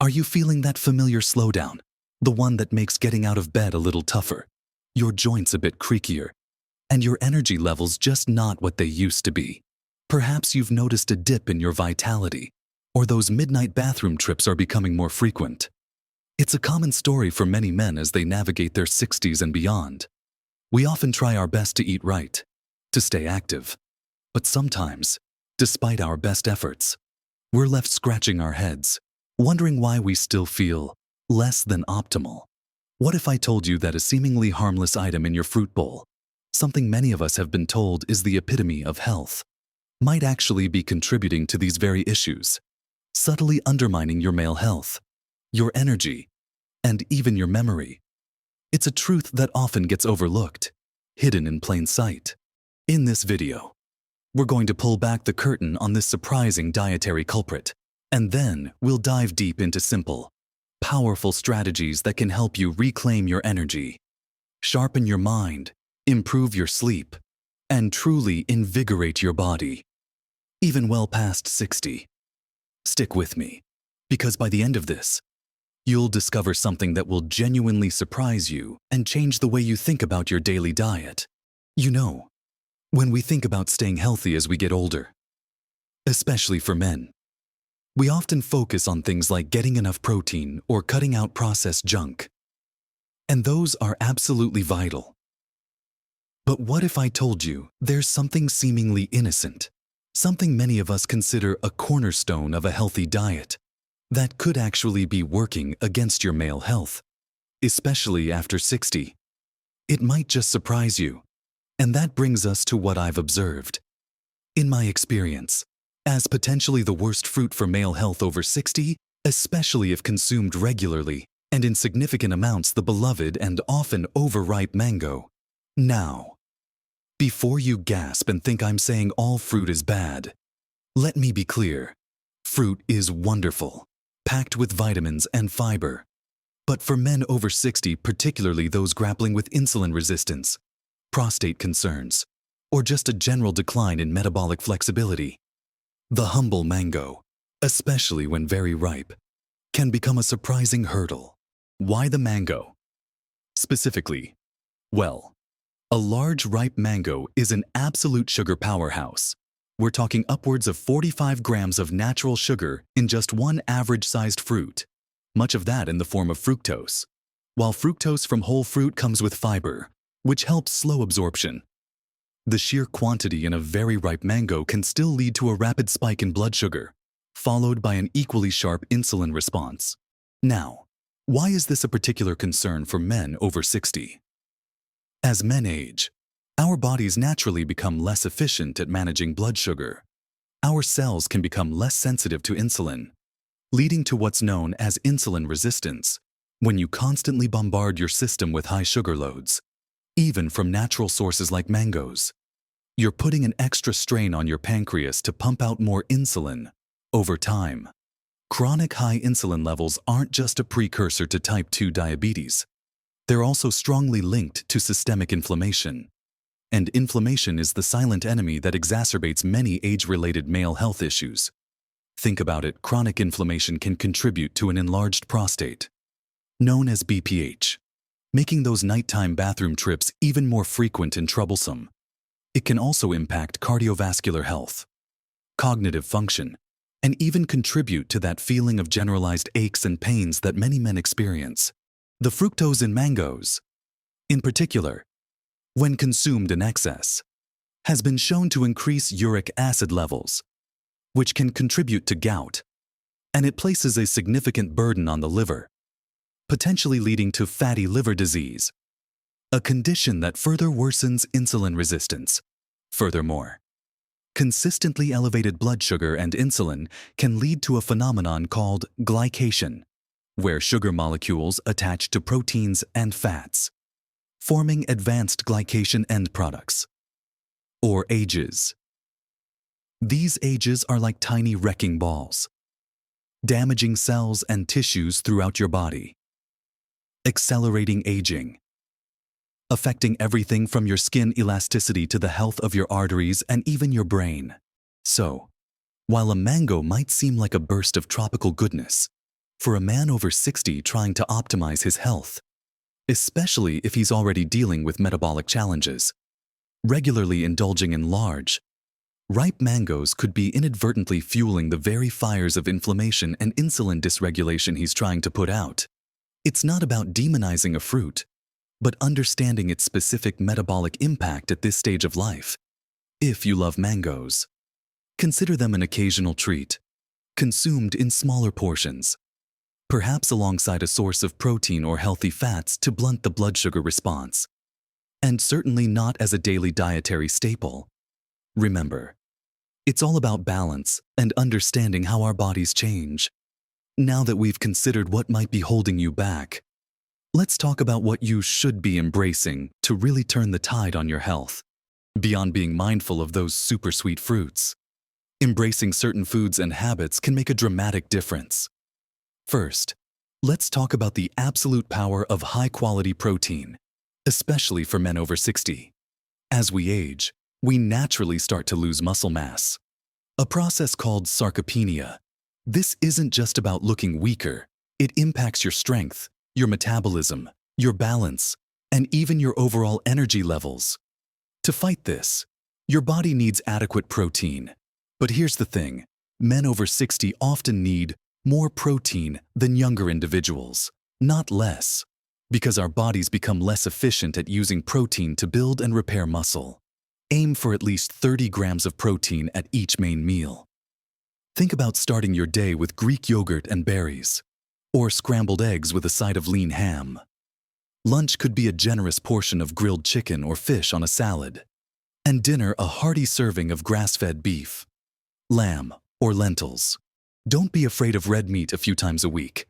Are you feeling that familiar slowdown? The one that makes getting out of bed a little tougher, your joints a bit creakier, and your energy levels just not what they used to be. Perhaps you've noticed a dip in your vitality, or those midnight bathroom trips are becoming more frequent. It's a common story for many men as they navigate their 60s and beyond. We often try our best to eat right, to stay active, but sometimes, despite our best efforts, we're left scratching our heads, wondering why we still feel less than optimal. What if I told you that a seemingly harmless item in your fruit bowl, something many of us have been told is the epitome of health, might actually be contributing to these very issues, subtly undermining your male health, your energy, and even your memory? It's a truth that often gets overlooked, hidden in plain sight. In this video, we're going to pull back the curtain on this surprising dietary culprit, and then we'll dive deep into simple, powerful strategies that can help you reclaim your energy, sharpen your mind, improve your sleep, and truly invigorate your body, even well past 60. Stick with me, because by the end of this, you'll discover something that will genuinely surprise you and change the way you think about your daily diet. You know, when we think about staying healthy as we get older, especially for men, we often focus on things like getting enough protein or cutting out processed junk. And those are absolutely vital. But what if I told you there's something seemingly innocent, something many of us consider a cornerstone of a healthy diet, that could actually be working against your male health, especially after 60? It might just surprise you. And that brings us to what I've observed. In my experience, as potentially the worst fruit for male health over 60, especially if consumed regularly and in significant amounts, the beloved and often overripe mango. Now, before you gasp and think I'm saying all fruit is bad, let me be clear. Fruit is wonderful, packed with vitamins and fiber. But for men over 60, particularly those grappling with insulin resistance, prostate concerns, or just a general decline in metabolic flexibility, the humble mango, especially when very ripe, can become a surprising hurdle. Why the mango? Specifically, well, a large ripe mango is an absolute sugar powerhouse. We're talking upwards of 45 grams of natural sugar in just one average-sized fruit, much of that in the form of fructose. While fructose from whole fruit comes with fiber, which helps slow absorption, the sheer quantity in a very ripe mango can still lead to a rapid spike in blood sugar, followed by an equally sharp insulin response. Now, why is this a particular concern for men over 60? As men age, our bodies naturally become less efficient at managing blood sugar. Our cells can become less sensitive to insulin, leading to what's known as insulin resistance when you constantly bombard your system with high sugar loads, even from natural sources like mangoes. You're putting an extra strain on your pancreas to pump out more insulin. Over time, chronic high insulin levels aren't just a precursor to type 2 diabetes. They're also strongly linked to systemic inflammation. And inflammation is the silent enemy that exacerbates many age-related male health issues. Think about it, chronic inflammation can contribute to an enlarged prostate, known as BPH, making those nighttime bathroom trips even more frequent and troublesome. It can also impact cardiovascular health, cognitive function, and even contribute to that feeling of generalized aches and pains that many men experience. The fructose in mangoes, in particular, when consumed in excess, has been shown to increase uric acid levels, which can contribute to gout, and it places a significant burden on the liver, potentially leading to fatty liver disease, a condition that further worsens insulin resistance. Furthermore, consistently elevated blood sugar and insulin can lead to a phenomenon called glycation, where sugar molecules attach to proteins and fats, forming advanced glycation end products, or AGEs. These AGEs are like tiny wrecking balls, damaging cells and tissues throughout your body, accelerating aging, affecting everything from your skin elasticity to the health of your arteries and even your brain. So, while a mango might seem like a burst of tropical goodness, for a man over 60 trying to optimize his health, especially if he's already dealing with metabolic challenges. Regularly indulging in large, ripe mangoes could be inadvertently fueling the very fires of inflammation and insulin dysregulation he's trying to put out. It's not about demonizing a fruit, but understanding its specific metabolic impact at this stage of life. If you love mangoes, consider them an occasional treat, consumed in smaller portions, perhaps alongside a source of protein or healthy fats to blunt the blood sugar response, and certainly not as a daily dietary staple. Remember, it's all about balance and understanding how our bodies change. Now that we've considered what might be holding you back, let's talk about what you should be embracing to really turn the tide on your health. Beyond being mindful of those super sweet fruits, embracing certain foods and habits can make a dramatic difference. First, let's talk about the absolute power of high-quality protein, especially for men over 60. As we age, we naturally start to lose muscle mass, a process called sarcopenia. This isn't just about looking weaker. It impacts your strength, your metabolism, your balance, and even your overall energy levels. To fight this, your body needs adequate protein. But here's the thing, men over 60 often need more protein than younger individuals, not less, because our bodies become less efficient at using protein to build and repair muscle. Aim for at least 30 grams of protein at each main meal. Think about starting your day with Greek yogurt and berries, or scrambled eggs with a side of lean ham. Lunch could be a generous portion of grilled chicken or fish on a salad, and dinner a hearty serving of grass-fed beef, lamb, or lentils. Don't be afraid of red meat a few times a week.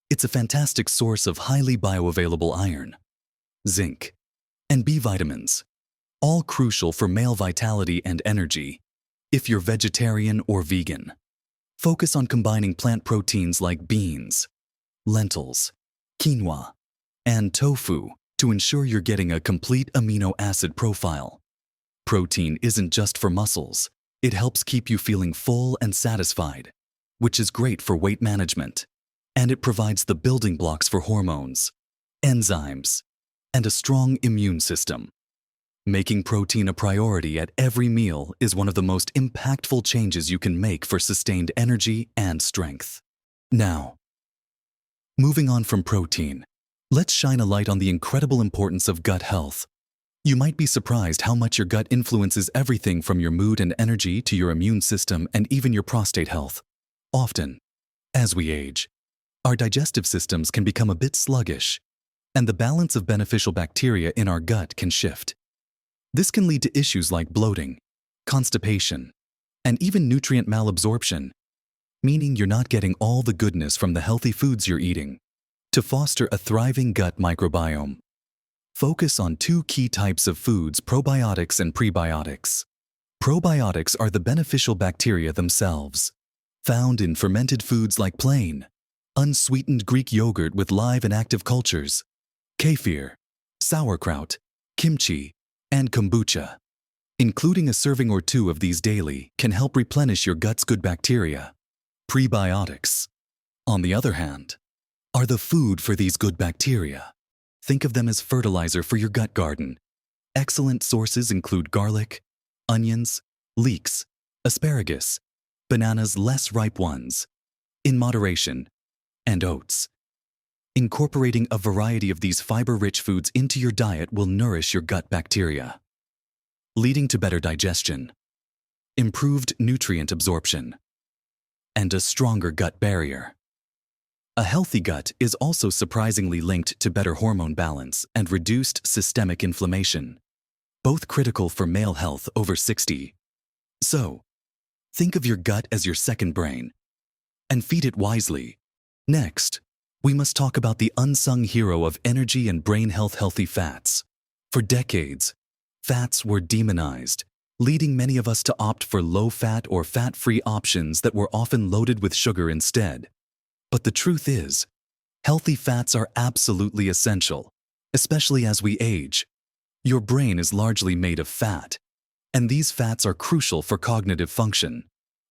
It's a fantastic source of highly bioavailable iron, zinc, and B vitamins, all crucial for male vitality and energy. If you're vegetarian or vegan, focus on combining plant proteins like beans, lentils, quinoa, and tofu to ensure you're getting a complete amino acid profile. Protein isn't just for muscles. It helps keep you feeling full and satisfied, which is great for weight management. And it provides the building blocks for hormones, enzymes, and a strong immune system. Making protein a priority at every meal is one of the most impactful changes you can make for sustained energy and strength. Now, moving on from protein, let's shine a light on the incredible importance of gut health. You might be surprised how much your gut influences everything from your mood and energy to your immune system and even your prostate health. Often, as we age, our digestive systems can become a bit sluggish, and the balance of beneficial bacteria in our gut can shift. This can lead to issues like bloating, constipation, and even nutrient malabsorption, meaning you're not getting all the goodness from the healthy foods you're eating. To foster a thriving gut microbiome, focus on two key types of foods: probiotics and prebiotics. Probiotics are the beneficial bacteria themselves, found in fermented foods like plain, unsweetened Greek yogurt with live and active cultures, kefir, sauerkraut, kimchi, and kombucha. Including a serving or two of these daily can help replenish your gut's good bacteria. Prebiotics, on the other hand, are the food for these good bacteria. Think of them as fertilizer for your gut garden. Excellent sources include garlic, onions, leeks, asparagus, bananas, less ripe ones, in moderation, and oats. Incorporating a variety of these fiber-rich foods into your diet will nourish your gut bacteria, leading to better digestion, improved nutrient absorption, and a stronger gut barrier. A healthy gut is also surprisingly linked to better hormone balance and reduced systemic inflammation, both critical for male health over 60. So, think of your gut as your second brain, and feed it wisely. Next, we must talk about the unsung hero of energy and brain health: healthy fats. For decades, fats were demonized, leading many of us to opt for low-fat or fat-free options that were often loaded with sugar instead. But the truth is, healthy fats are absolutely essential, especially as we age. Your brain is largely made of fat, and these fats are crucial for cognitive function,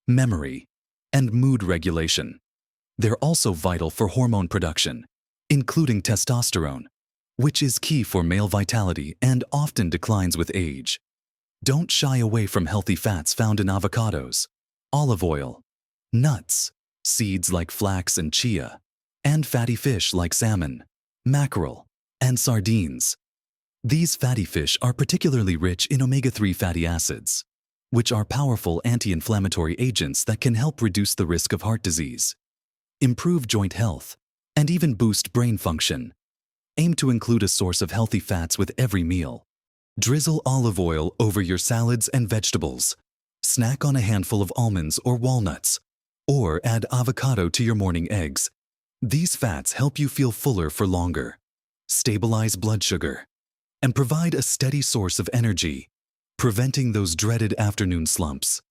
memory, and mood regulation. They're also vital for hormone production, including testosterone, which is key for male vitality and often declines with age. Don't shy away from healthy fats found in avocados, olive oil, nuts, seeds like flax and chia, and fatty fish like salmon, mackerel, and sardines. These fatty fish are particularly rich in omega-3 fatty acids, which are powerful anti-inflammatory agents that can help reduce the risk of heart disease, improve joint health, and even boost brain function. Aim to include a source of healthy fats with every meal. Drizzle olive oil over your salads and vegetables. Snack on a handful of almonds or walnuts, or add avocado to your morning eggs. These fats help you feel fuller for longer, stabilize blood sugar, and provide a steady source of energy, preventing those dreaded afternoon slumps.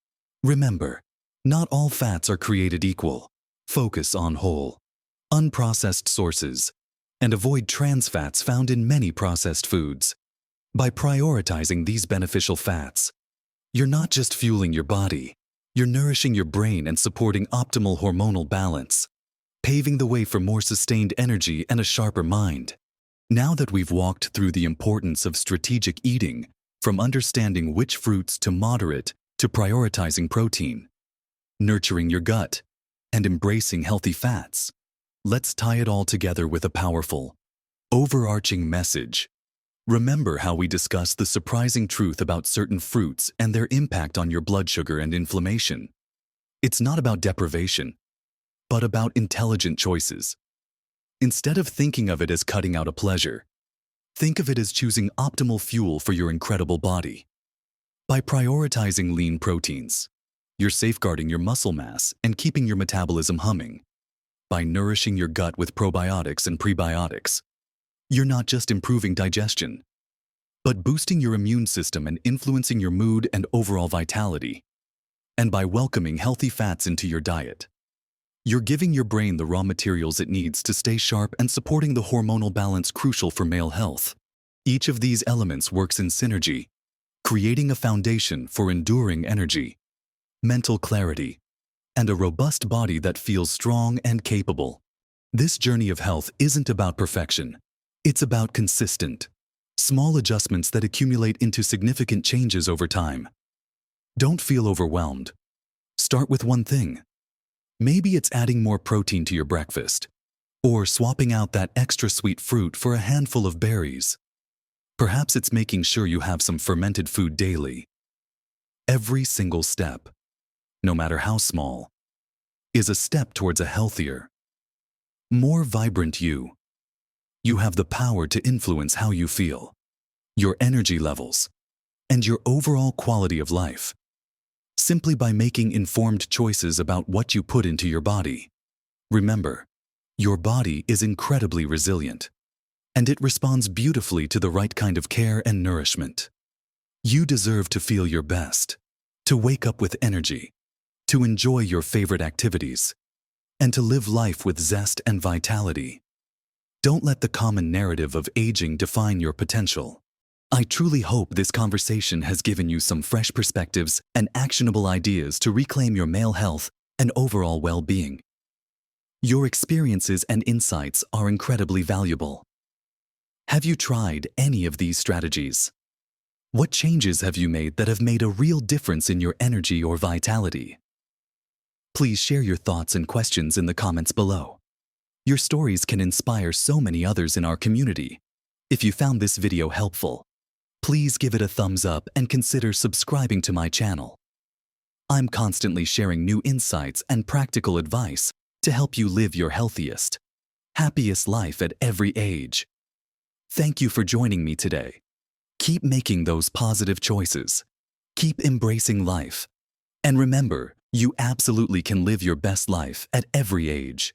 Remember, not all fats are created equal. Focus on whole, unprocessed sources, and avoid trans fats found in many processed foods. By prioritizing these beneficial fats, you're not just fueling your body, you're nourishing your brain and supporting optimal hormonal balance, paving the way for more sustained energy and a sharper mind. Now that we've walked through the importance of strategic eating, from understanding which fruits to moderate to prioritizing protein, nurturing your gut, and embracing healthy fats, let's tie it all together with a powerful, overarching message. Remember how we discussed the surprising truth about certain fruits and their impact on your blood sugar and inflammation. It's not about deprivation, but about intelligent choices. Instead of thinking of it as cutting out a pleasure, think of it as choosing optimal fuel for your incredible body. By prioritizing lean proteins, you're safeguarding your muscle mass and keeping your metabolism humming. By nourishing your gut with probiotics and prebiotics, you're not just improving digestion, but boosting your immune system and influencing your mood and overall vitality. And by welcoming healthy fats into your diet, you're giving your brain the raw materials it needs to stay sharp and supporting the hormonal balance crucial for male health. Each of these elements works in synergy, creating a foundation for enduring energy, mental clarity, and a robust body that feels strong and capable. This journey of health isn't about perfection. It's about consistent, small adjustments that accumulate into significant changes over time. Don't feel overwhelmed. Start with one thing. Maybe it's adding more protein to your breakfast, or swapping out that extra sweet fruit for a handful of berries. Perhaps it's making sure you have some fermented food daily. Every single step, no matter how small, is a step towards a healthier, more vibrant you. You have the power to influence how you feel, your energy levels, and your overall quality of life, simply by making informed choices about what you put into your body. Remember, your body is incredibly resilient, and it responds beautifully to the right kind of care and nourishment. You deserve to feel your best, to wake up with energy, to enjoy your favorite activities, and to live life with zest and vitality. Don't let the common narrative of aging define your potential. I truly hope this conversation has given you some fresh perspectives and actionable ideas to reclaim your male health and overall well-being. Your experiences and insights are incredibly valuable. Have you tried any of these strategies? What changes have you made that have made a real difference in your energy or vitality? Please share your thoughts and questions in the comments below. Your stories can inspire so many others in our community. If you found this video helpful, please give it a thumbs up and consider subscribing to my channel. I'm constantly sharing new insights and practical advice to help you live your healthiest, happiest life at every age. Thank you for joining me today. Keep making those positive choices. Keep embracing life. And remember, you absolutely can live your best life at every age.